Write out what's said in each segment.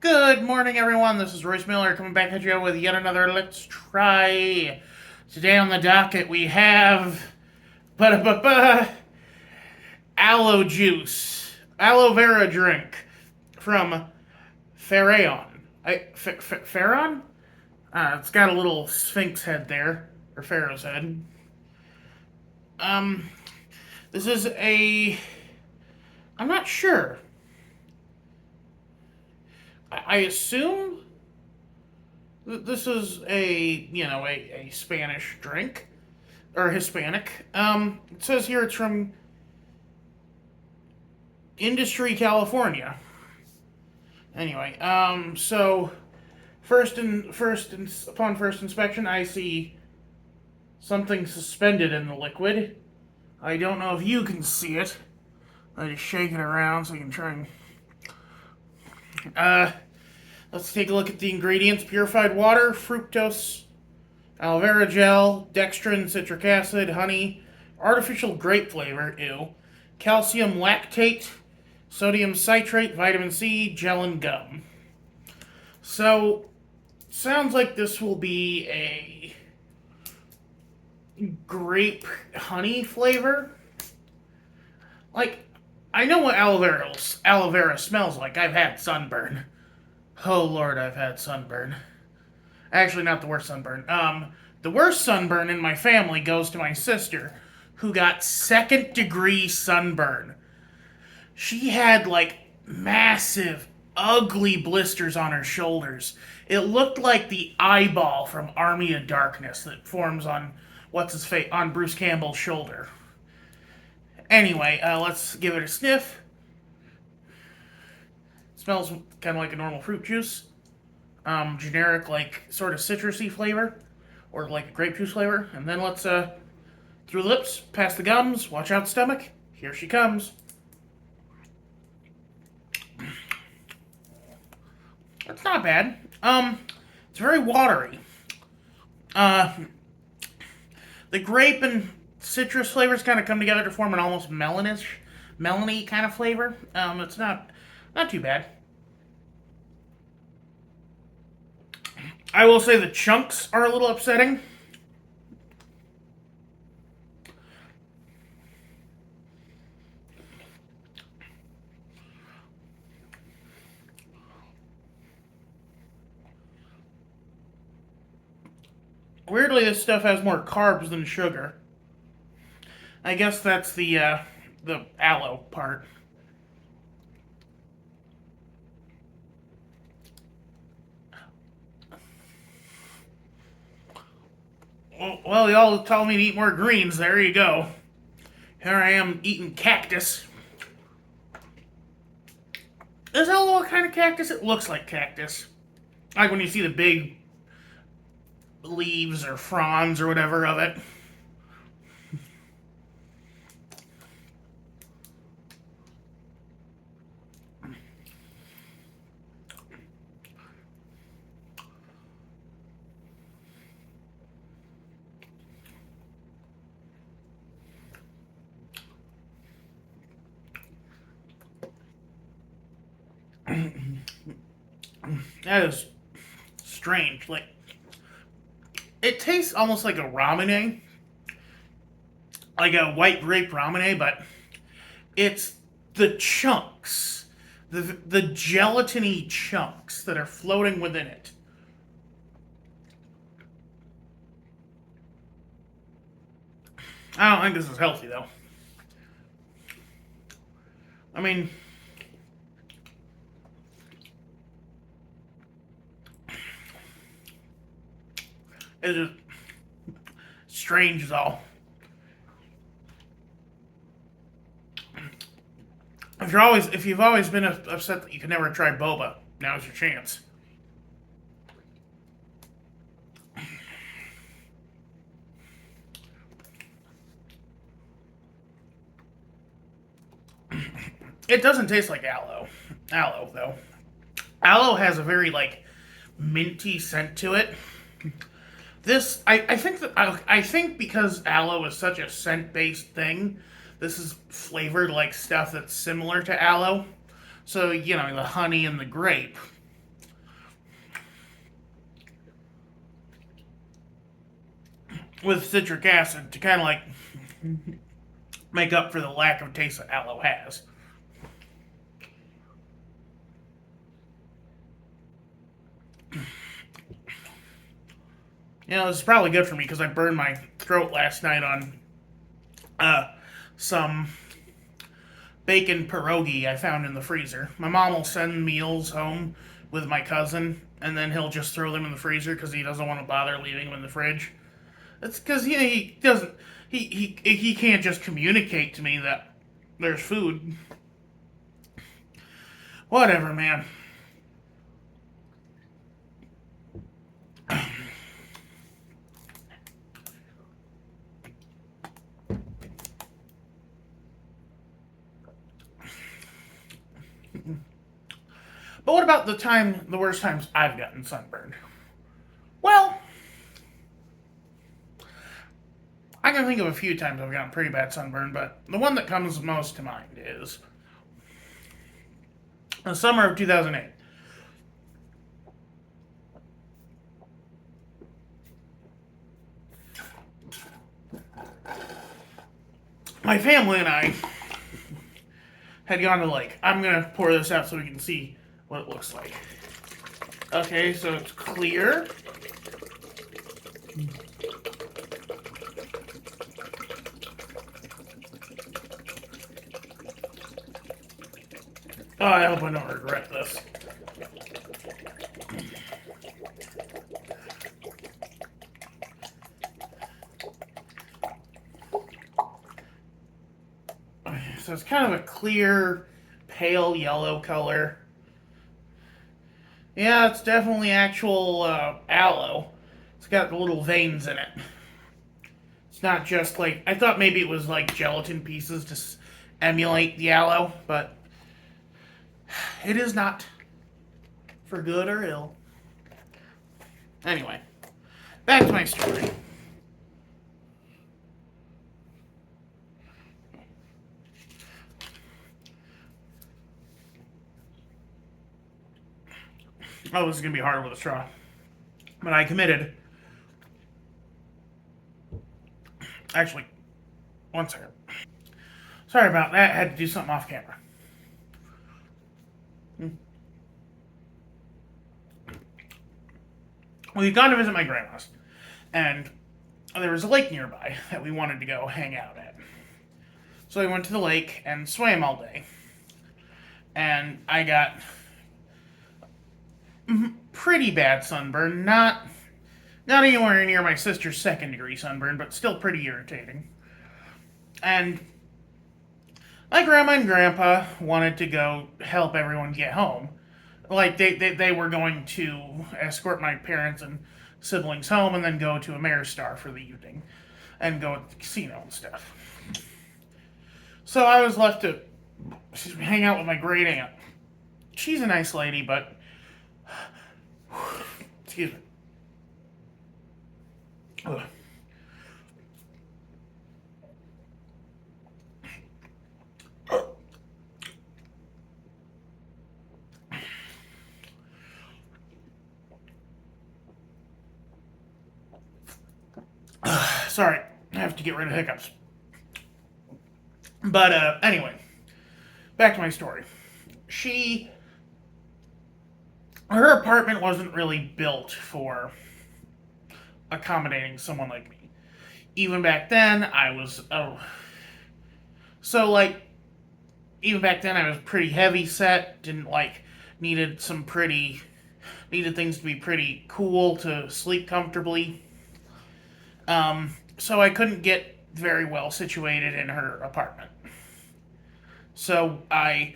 Good morning, everyone. This is Royce Miller coming back at you with yet another Let's Try. Today on the docket we have aloe juice, aloe vera drink from Faraon. Faraon? It's got a little sphinx head there, or pharaoh's head. Um, this is a. I'm not sure. I assume this is a Spanish drink or Hispanic. It says here it's from Industry, California. Anyway, so upon first inspection, I see something suspended in the liquid. I don't know if you can see it. I just shake it around so you can try and. Uh, let's take a look at the ingredients: purified water, fructose, aloe vera gel, dextrin, citric acid, honey, artificial grape flavor, ew, calcium lactate, sodium citrate, vitamin C, gel, and gum. So, sounds like this will be a grape honey flavor. Like, I know what aloe vera smells like. I've had sunburn. Oh Lord, I've had sunburn. Actually, not the worst sunburn. The worst sunburn in my family goes to my sister, who got second degree sunburn. She had like massive, ugly blisters on her shoulders. It looked like the eyeball from Army of Darkness that forms on what's his face on Bruce Campbell's shoulder. Anyway, let's give it a sniff. It smells kind of like a normal fruit juice. Generic, like sort of citrusy flavor, or like a grape juice flavor. And then let's through the lips, past the gums. Watch out, stomach. Here she comes. It's not bad. It's very watery. Uh, the grape and citrus flavors kind of come together to form an almost melony kind of flavor. It's not too bad. I will say the chunks are a little upsetting. Weirdly, this stuff has more carbs than sugar. I guess that's the aloe part. Well, y'all told me to eat more greens. There you go. Here I am eating cactus. Is aloe a kind of cactus? It looks like cactus. Like when you see the big leaves or fronds or whatever of it. That is strange. Like, it tastes almost like a ramune, like a white grape ramune, but it's the chunks, the gelatiny chunks that are floating within it. I don't think this is healthy though. I mean, it's just strange as all. If you've always been upset that you can never try boba, now's your chance. It doesn't taste like aloe though. Aloe has a very like minty scent to it. I think because aloe is such a scent based thing, this is flavored like stuff that's similar to aloe. So, the honey and the grape. with citric acid to kind of like make up for the lack of taste that aloe has. This is probably good for me because I burned my throat last night on uh, some bacon pierogi I found in the freezer. My mom will send meals home with my cousin, and then he'll just throw them in the freezer because he doesn't want to bother leaving them in the fridge. It's because he doesn't he can't just communicate to me that there's food. Whatever, man. But what about the worst times I've gotten sunburned? Well, I can think of a few times I've gotten pretty bad sunburn, but the one that comes most to mind is the summer of 2008. My family and I had gone to the lake. I'm gonna pour this out so we can see what it looks like. Okay, so it's clear. Oh, I hope I don't regret this. So it's kind of a clear, pale yellow color. Yeah, it's definitely actual aloe. It's got little veins in it. It's not just like I thought maybe it was like gelatin pieces to emulate the aloe, but it is not, for good or ill. Anyway, back to my story. Oh, this is gonna be hard with a straw, but I committed. Actually, one second. Sorry about that. I had to do something off camera. We'd gone to visit my grandma's, and there was a lake nearby that we wanted to go hang out at. So we went to the lake and swam all day. And I got pretty bad sunburn. Not anywhere near my sister's second degree sunburn, but still pretty irritating. And my grandma and grandpa wanted to go help everyone get home. Like they were going to escort my parents and siblings home and then go to Ameristar for the evening and go to the casino and stuff. So I was left to hang out with my great aunt. She's a nice lady, but excuse me. Ugh. Sorry, I have to get rid of hiccups. But anyway, back to my story. She Her apartment wasn't really built for accommodating someone like me. Even back then, I was so like even back then I was pretty heavy set. Didn't like needed some pretty needed things to be pretty cool to sleep comfortably. So I couldn't get very well situated in her apartment. So I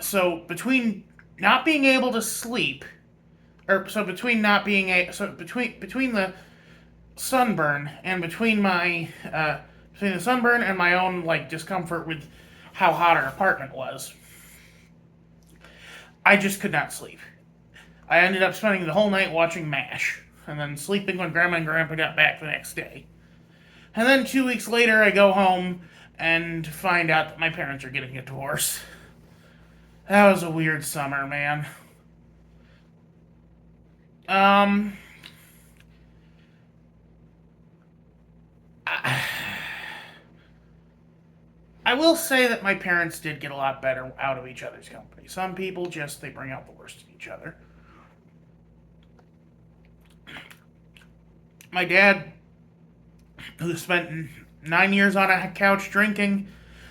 so between not being able to sleep, or so between not being a so between the sunburn and between the sunburn and my own like discomfort with how hot our apartment was, I just could not sleep. I ended up spending the whole night watching MASH and then sleeping when Grandma and Grandpa got back the next day. And then 2 weeks later, I go home and find out that my parents are getting a divorce. That was a weird summer, man. Um, I will say that my parents did get a lot better out of each other's company. Some people just, they bring out the worst in each other. My dad, who spent 9 years on a couch drinking,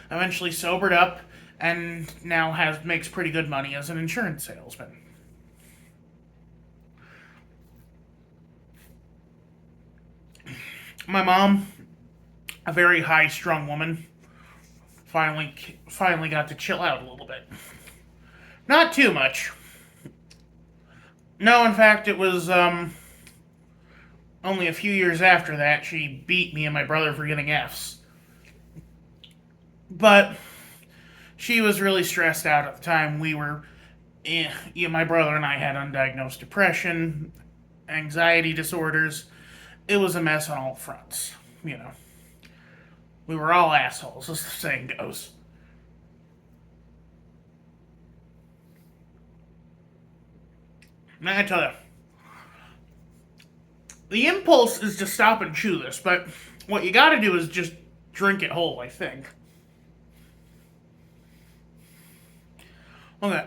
eventually sobered up and now makes pretty good money as an insurance salesman. My mom, a very high-strung woman, finally got to chill out a little bit. Not too much. No, in fact, it was only a few years after that she beat me and my brother for getting Fs. But she was really stressed out at the time. My brother and I had undiagnosed depression, anxiety disorders. It was a mess on all fronts, you know. We were all assholes, as the saying goes. And I tell you, the impulse is to stop and chew this, but what you gotta do is just drink it whole, I think. Okay.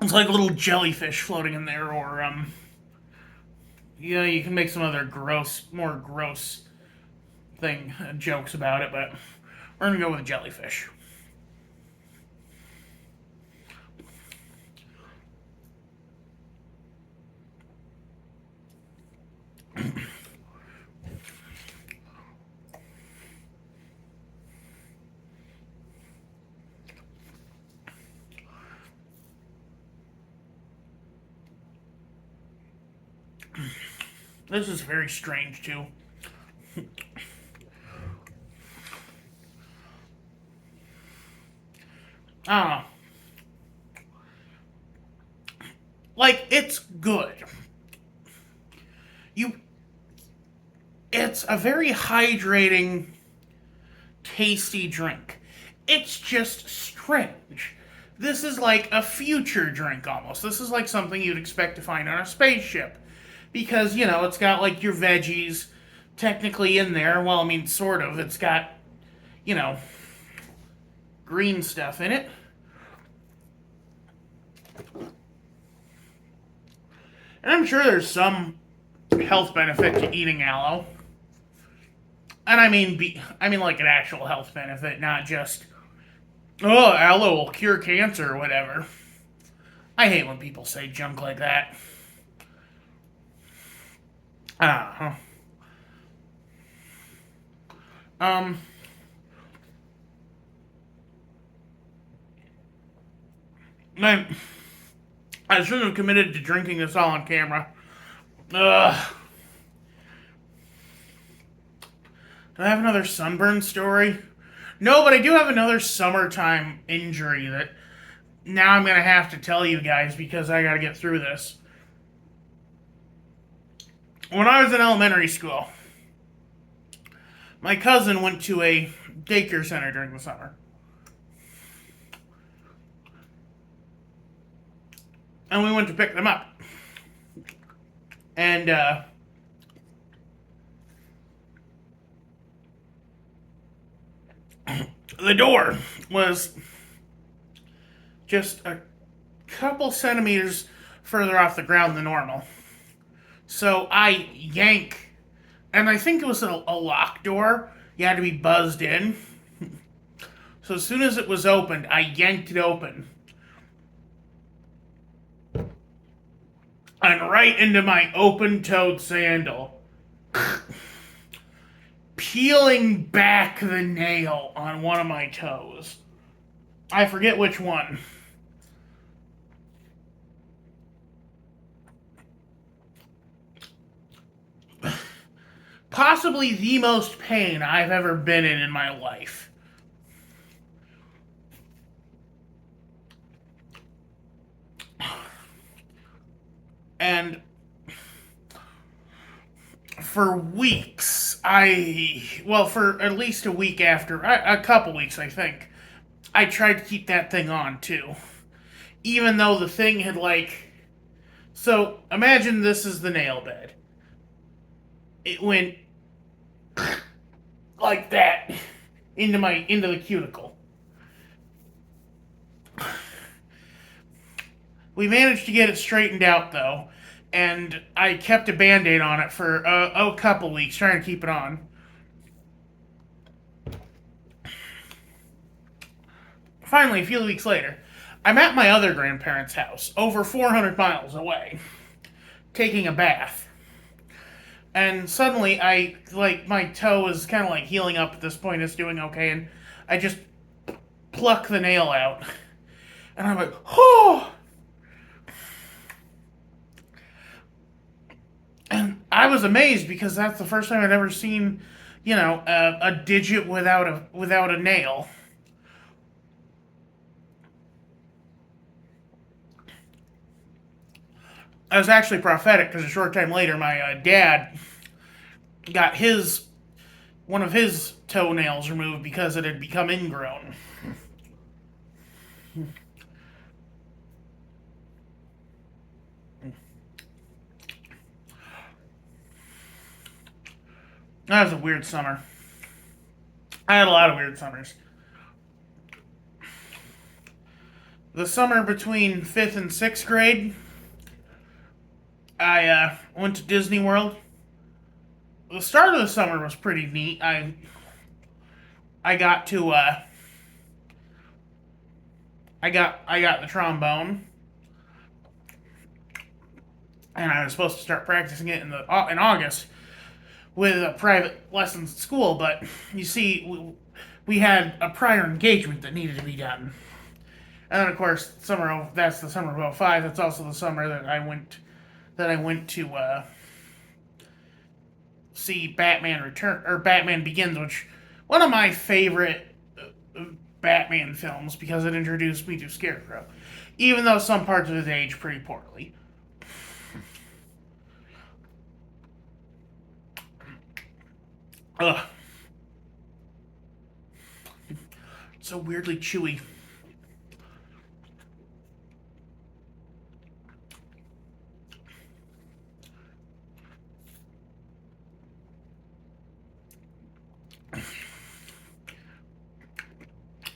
It's like a little jellyfish floating in there, or, you can make some other more gross jokes about it, but we're gonna go with jellyfish. This is very strange, too. I don't know. Like, it's good. You. It's a very hydrating, tasty drink. It's just strange. This is like a future drink almost. This is like something you'd expect to find on a spaceship. Because, it's got like your veggies technically in there. Well, I mean, sort of. It's got, you know, green stuff in it. And I'm sure there's some health benefit to eating aloe. And I mean like an actual health benefit, not just, oh, aloe will cure cancer or whatever. I hate when people say junk like that. Um, man, I shouldn't have committed to drinking this all on camera. Ugh. Do I have another sunburn story? No, but I do have another summertime injury that now I'm going to have to tell you guys because I got to get through this. When I was in elementary school, my cousin went to a daycare center during the summer. And we went to pick them up. And, the door was just a couple centimeters further off the ground than normal. So I yank, and I think it was a lock door. You had to be buzzed in. So as soon as it was opened, I yanked it open. And right into my open-toed sandal. Peeling back the nail on one of my toes. I forget which one. Possibly the most pain I've ever been in my life. And for weeks, for at least a week after, a couple weeks, I think, I tried to keep that thing on, too. Even though the thing had, so, imagine this is the nail bed. It went like that into the cuticle. We managed to get it straightened out though, and I kept a band-aid on it for a couple weeks, trying to keep it on. Finally, a few weeks later, I'm at my other grandparents' house, over 400 miles away, taking a bath. And suddenly, my toe is kind of like healing up at this point, it's doing okay, and I just pluck the nail out. And I'm like, oh! And I was amazed because that's the first time I'd ever seen, a digit without a nail. I was actually prophetic because a short time later, my dad got his one of his toenails removed because it had become ingrown. That was a weird summer. I had a lot of weird summers. The summer between fifth and sixth grade, I went to Disney World. The start of the summer was pretty neat. I got to I got the trombone, and I was supposed to start practicing it in August with a private lessons at school. But you see, we had a prior engagement that needed to be done, and then of course that's the summer of '05. That's also the summer that I went to see Batman Return or Batman Begins, which one of my favorite Batman films because it introduced me to Scarecrow, even though some parts of it aged pretty poorly. Ugh, so weirdly chewy.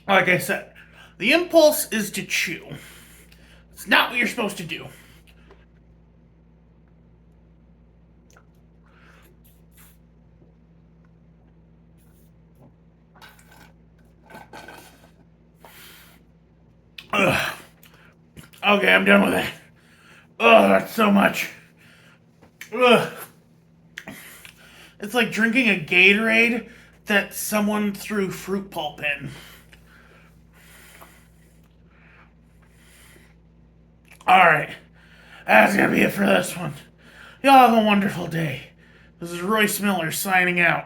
Like I said, the impulse is to chew. It's not what you're supposed to do. Ugh. Okay, I'm done with that. Ugh, that's so much. Ugh. It's like drinking a Gatorade that someone threw fruit pulp in. Alright, that's gonna be it for this one. Y'all have a wonderful day. This is Royce Miller signing out.